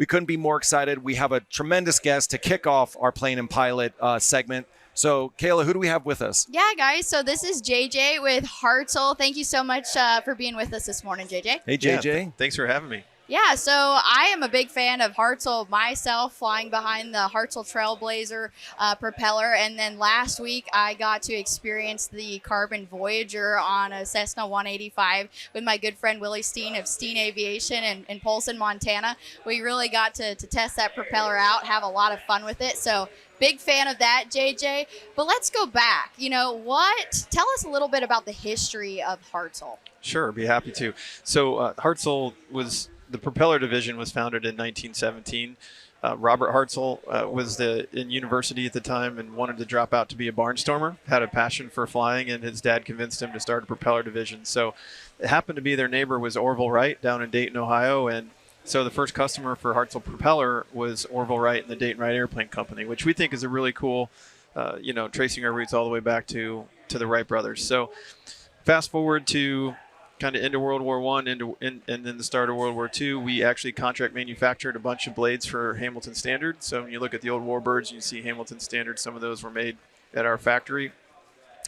we couldn't be more excited. We have a tremendous guest to kick off our Plane and Pilot segment. So, Kayla, who do we have with us? Yeah, guys. So this is JJ with Hartzell. Thank you so much for being with us this morning, JJ. Hey, JJ. Yeah, thanks for having me. Yeah, so I am a big fan of Hartzell myself, flying behind the Hartzell Trailblazer propeller. And then last week, I got to experience the Carbon Voyager on a Cessna 185 with my good friend Willie Steen of Steen Aviation in Polson, Montana. We really got to test that propeller out, have a lot of fun with it. So big fan of that, JJ. But let's go back. Tell us a little bit about the history of Hartzell. Sure, be happy to. So Hartzell the propeller division was founded in 1917. Robert Hartzell was in university at the time and wanted to drop out to be a barnstormer, had a passion for flying, and his dad convinced him to start a propeller division. So it happened to be their neighbor was Orville Wright down in Dayton, Ohio, and so the first customer for Hartzell Propeller was Orville Wright and the Dayton Wright Airplane Company, which we think is a really cool, tracing our roots all the way back to the Wright brothers. So fast forward to kind of into World War I and then the start of World War II, we actually contract manufactured a bunch of blades for Hamilton Standard. So when you look at the old Warbirds, you see Hamilton Standard. Some of those were made at our factory.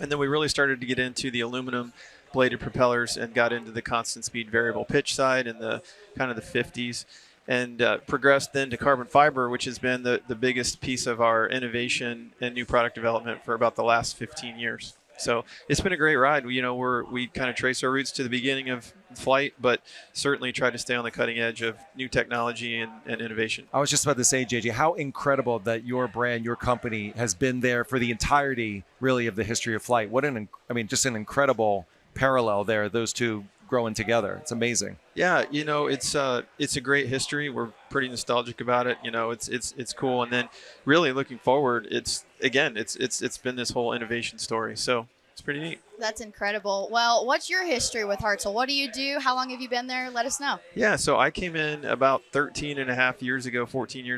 And then we really started to get into the aluminum bladed propellers and got into the constant speed variable pitch side in the kind of the 50s. And progressed then to carbon fiber, which has been the biggest piece of our innovation and new product development for about the last 15 years. So it's been a great ride. We kind of trace our roots to the beginning of flight, but certainly try to stay on the cutting edge of new technology and innovation. I was just about to say, JJ, how incredible that your brand, your company has been there for the entirety, really, of the history of flight. Just an incredible parallel there, those two growing together. It's amazing. Yeah, it's a great history. We're pretty nostalgic about it. It's cool. And then really looking forward, it's been this whole innovation story. So it's pretty neat. That's incredible. Well, what's your history with Hartzell? What do you do? How long have you been there? Let us know. Yeah, so I came in about 14 years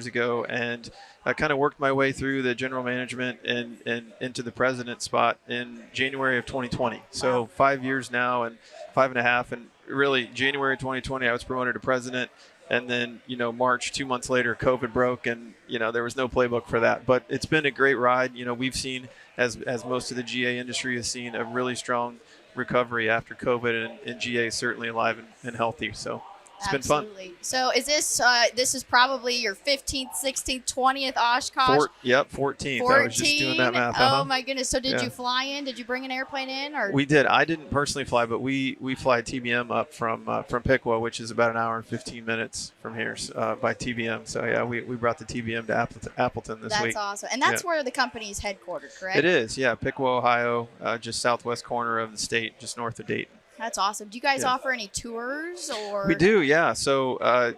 ago, and I kind of worked my way through the general management and into the president spot in January of 2020. So 5 years now and 5.5. And really, January 2020, I was promoted to president. And then, March, 2 months later, COVID broke, and, there was no playbook for that. But it's been a great ride. We've seen, as most of the GA industry has seen, a really strong recovery after COVID, and GA is certainly alive and healthy. So it's been fun. So is this is probably your 15th, 16th, 20th Oshkosh? 14th. I was just doing that math. Oh, my goodness. So did you fly in? Did you bring an airplane in? Or We did. I didn't personally fly, but we fly TBM up from Piqua, which is about an hour and 15 minutes from here by TBM. So, yeah, we brought the TBM to Appleton this week. That's awesome. And that's where the company's headquartered, correct? It is, yeah. Piqua, Ohio, just southwest corner of the state, just north of Dayton. That's awesome. Do you guys offer any tours? Or We do, yeah. So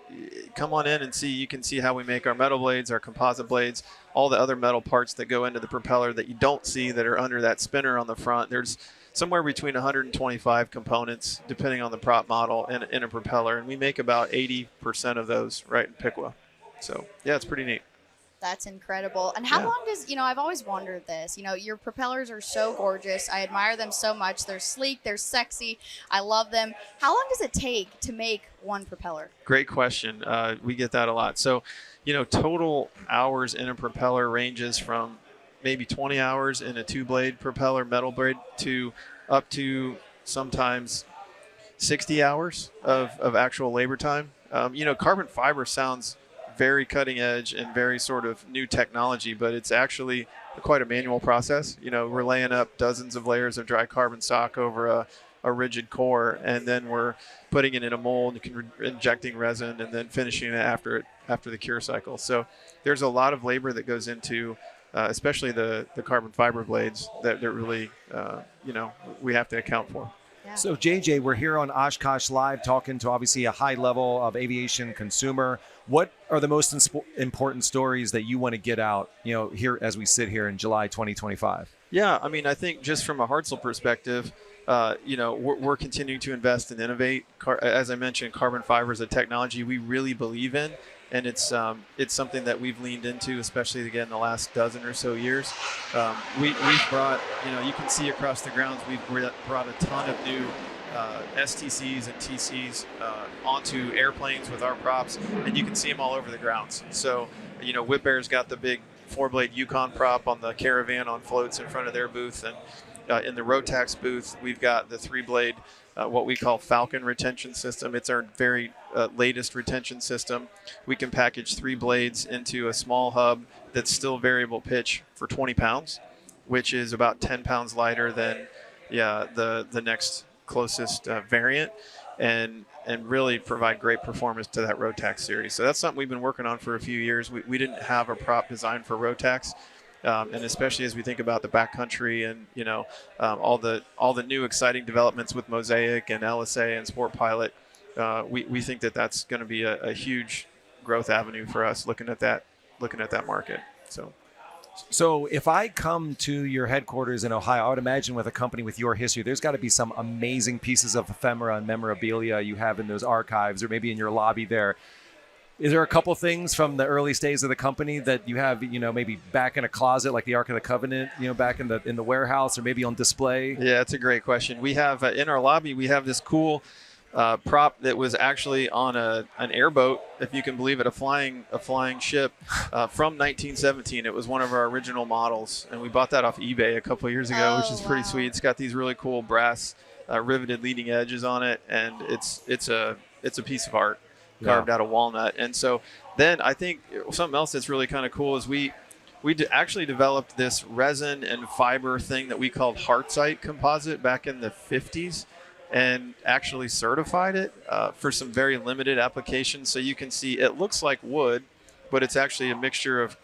come on in and see. You can see how we make our metal blades, our composite blades, all the other metal parts that go into the propeller that you don't see that are under that spinner on the front. There's somewhere between 125 components, depending on the prop model, in a propeller. And we make about 80% of those right in Piqua. So, yeah, it's pretty neat. That's incredible. And how long does, I've always wondered this, your propellers are so gorgeous. I admire them so much. They're sleek. They're sexy. I love them. How long does it take to make one propeller? Great question. We get that a lot. So, total hours in a propeller ranges from maybe 20 hours in a two-blade propeller, metal blade, to up to sometimes 60 hours of actual labor time. Carbon fiber sounds very cutting edge and very sort of new technology, but it's actually quite a manual process. We're laying up dozens of layers of dry carbon stock over a rigid core, and then we're putting it in a mold, injecting resin, and then finishing it after the cure cycle. So there's a lot of labor that goes into especially the carbon fiber blades that really we have to account for. Yeah. So, JJ, we're here on Oshkosh Live talking to obviously a high level of aviation consumer. What are the most important stories that you want to get out, here as we sit here in July 2025? Yeah, I think just from a Hartzell perspective, we're continuing to invest and innovate. As I mentioned, carbon fiber is a technology we really believe in, and it's something that we've leaned into, especially again the last dozen or so years. We've brought, you can see across the grounds, we've brought a ton of new STCs and TCs onto airplanes with our props, and you can see them all over the grounds. So, Whip Air's got the big 4-blade Yukon prop on the Caravan on floats in front of their booth, and in the Rotax booth, we've got the 3-blade, what we call Falcon retention system. It's our very latest retention system. We can package 3 blades into a small hub that's still variable pitch for 20 pounds, which is about 10 pounds lighter than the next closest variant, and really provide great performance to that Rotax series. So that's something we've been working on for a few years. We didn't have a prop designed for Rotax, and especially as we think about the backcountry and all the new exciting developments with Mosaic and LSA and Sport Pilot, we think that that's going to be a huge growth avenue for us looking at that market. So if I come to your headquarters in Ohio, I would imagine with a company with your history, there's got to be some amazing pieces of ephemera and memorabilia you have in those archives, or maybe in your lobby there. Is there a couple things from the early days of the company that you have, maybe back in a closet like the Ark of the Covenant, back in the warehouse, or maybe on display? Yeah, that's a great question. We have in our lobby, we have this cool prop that was actually on an airboat, if you can believe it, a flying ship from 1917. It was one of our original models, and we bought that off eBay a couple of years ago, which is pretty sweet. It's got these really cool brass riveted leading edges on it, and it's a piece of art carved out of walnut. And so then I think something else that's really kind of cool is we actually developed this resin and fiber thing that we called Hartzell composite back in the 50s, and actually certified it for some very limited applications. So you can see it looks like wood, but it's actually a mixture of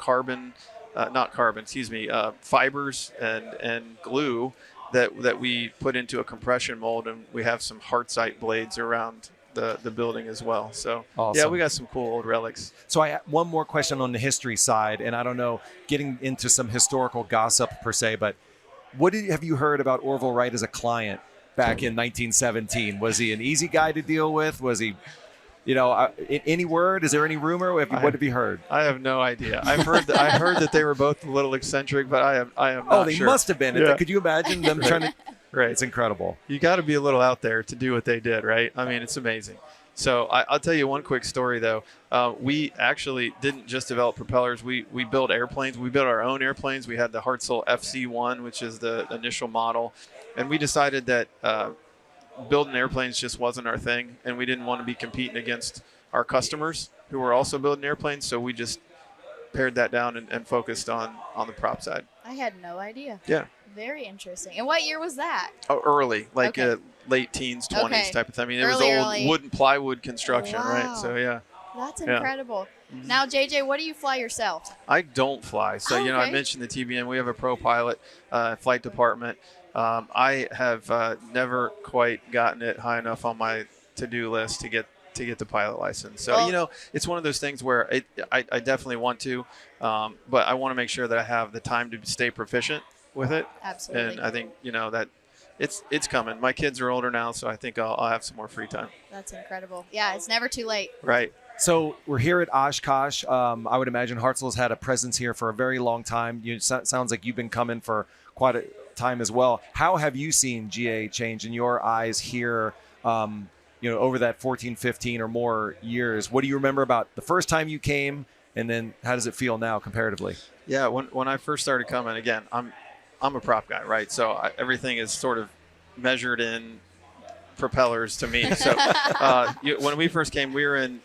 fibers and glue that we put into a compression mold, and we have some Hartzell blades around the building as well. So awesome. Yeah, we got some cool old relics. So I have one more question on the history side, and I don't know, getting into some historical gossip per se, but have you heard about Orville Wright as a client back in 1917? Was he an easy guy to deal with? Was he, any word? Is there any rumor? What have you heard? I have no idea. I heard that they were both a little eccentric, but I am not sure. Oh, they sure. must have been. Yeah. Could you imagine them trying to? Right. It's incredible. You got to be a little out there to do what they did, right? I mean, it's amazing. So I'll tell you one quick story, though. We actually didn't just develop propellers. We built airplanes. We built our own airplanes. We had the Hartzell FC-1, which is the initial model. And we decided that building airplanes just wasn't our thing, and we didn't want to be competing against our customers who were also building airplanes. So we just pared that down and focused on the prop side. I had no idea. Yeah. Very interesting. And what year was that? Oh, early, like late teens, 20s type of thing. I mean, it was old wood and plywood construction, right? So, yeah. That's incredible. Yeah. Now, JJ, what do you fly yourself? I don't fly. So, I mentioned the TBM. We have a pro pilot flight department. I have never quite gotten it high enough on my to-do list to get the pilot license. So, it's one of those things where I definitely want to, but I want to make sure that I have the time to stay proficient with it. Absolutely. And I think, that it's coming. My kids are older now, so I think I'll have some more free time. That's incredible. Yeah, it's never too late. Right. So we're here at Oshkosh. I would imagine Hartzell's had a presence here for a very long time. Sounds like you've been coming for quite a time as well. How have you seen GA change in your eyes here, over that 14, 15 or more years? What do you remember about the first time you came, and then how does it feel now comparatively? Yeah, when I first started coming, again, I'm a prop guy, right? So everything is sort of measured in propellers to me. So when we first came, we were in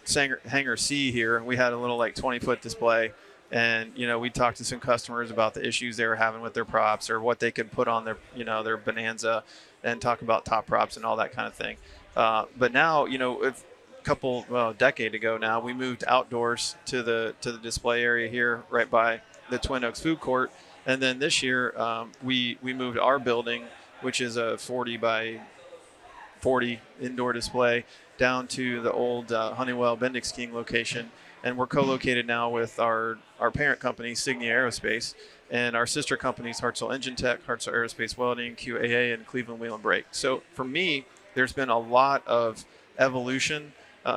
Hangar C here. We had a little 20-foot display, and we talked to some customers about the issues they were having with their props, or what they could put on their their Bonanza, and talk about top props and all that kind of thing. But now, a decade ago now, we moved outdoors to the display area here right by the Twin Oaks Food Court. And then this year, we moved our building, which is a 40 by 40 indoor display, down to the old Honeywell Bendix King location. And we're co-located now with our parent company, Signia Aerospace, and our sister companies, Hartzell Engine Tech, Hartzell Aerospace Welding, QAA, and Cleveland Wheel and Brake. So for me, there's been a lot of evolution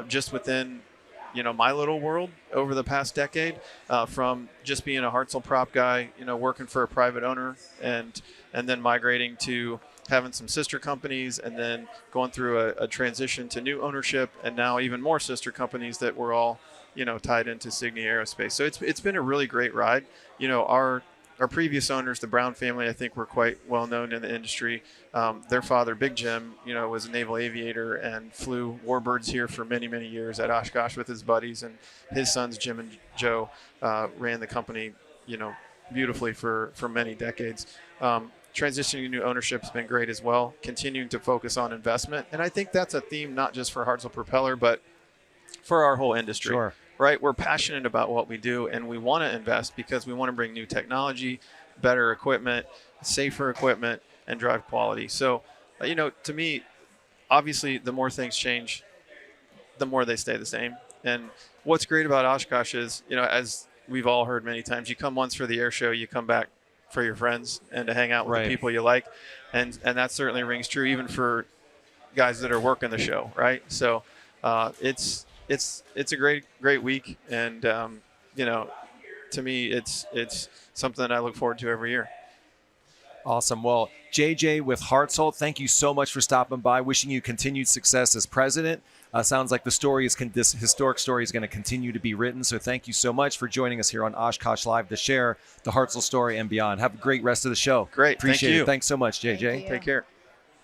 just within my little world over the past decade, from just being a Hartzell prop guy, working for a private owner, and then migrating to having some sister companies, and then going through a transition to new ownership, and now even more sister companies that we're all, tied into Signia Aerospace. So it's been a really great ride. Our previous owners, the Brown family, I think were quite well known in the industry. Their father, Big Jim, was a naval aviator and flew warbirds here for many, many years at Oshkosh with his buddies, and his sons, Jim and Joe, ran the company, beautifully for many decades. Transitioning to new ownership has been great as well, continuing to focus on investment. And I think that's a theme not just for Hartzell Propeller, but for our whole industry. Sure. Right? We're passionate about what we do, and we want to invest because we want to bring new technology, better equipment, safer equipment, and drive quality. So, to me, obviously, the more things change, the more they stay the same. And what's great about Oshkosh is, as we've all heard many times, you come once for the air show, you come back for your friends and to hang out with the people you like. And that certainly rings true even for guys that are working the show, right? So it's a great week, and to me it's something that I look forward to every year. Awesome. Well, JJ with Hartzell, thank you so much for stopping by. Wishing you continued success as president. Sounds like this historic story is going to continue to be written. So thank you so much for joining us here on Oshkosh Live to share the Hartzell story and beyond. Have a great rest of the show. Great. Appreciate Thank you. it. Thanks so much, JJ. Thank you. Take care.